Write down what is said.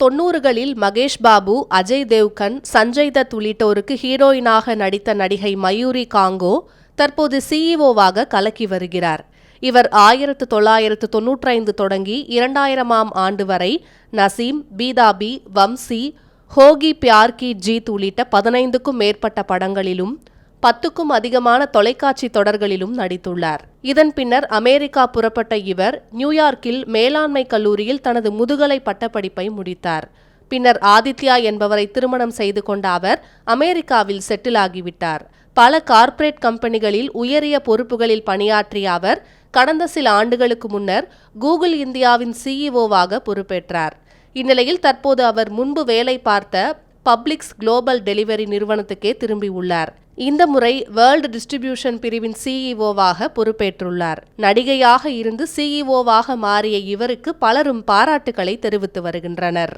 90களில் மகேஷ் பாபு, அஜய் தேவ்கன், சஞ்சய் தத் உள்ளிட்டோருக்கு ஹீரோயினாக நடித்த நடிகை மயூரி காங்கோ தற்போது சிஇஓவாக கலக்கி வருகிறார். இவர் 1995 தொடங்கி 2000ஆம் ஆண்டு வரை நசீம், பீதாபி, வம்சி, ஹோகி பியார் கி ஜீத் உள்ளிட்ட 15க்கும் மேற்பட்ட படங்களிலும் 10க்கும் அதிகமான தொலைக்காட்சி தொடர்களிலும் நடித்துள்ளார். இதன் பின்னர் அமெரிக்கா புறப்பட்ட இவர் நியூயார்க்கில் மேலாண்மை கல்லூரியில் தனது முதுகலை பட்டப்படிப்பை முடித்தார். பின்னர் ஆதித்யா என்பவரை திருமணம் செய்து கொண்ட அவர் அமெரிக்காவில் செட்டில் ஆகிவிட்டார். பல கார்ப்பரேட் கம்பெனிகளில் உயரிய பொறுப்புகளில் பணியாற்றிய அவர் கடந்த சில ஆண்டுகளுக்கு முன்னர் கூகுள் இந்தியாவின் சிஇஓவாக பொறுப்பேற்றார். இந்நிலையில் தற்போது அவர் முன்பு வேலை பார்த்த பப்ளிக்ஸ் குளோபல் டெலிவரி நிறுவனத்துக்கே திரும்பியுள்ளார். இந்த முறை வேர்ல்டு டிஸ்ட்ரிபியூஷன் பிரிவின் சிஇஓவாக பொறுப்பேற்றுள்ளார். நடிகையாக இருந்து சிஇஓவாக மாறிய இவருக்கு பலரும் பாராட்டுக்களை தெரிவித்து வருகின்றனர்.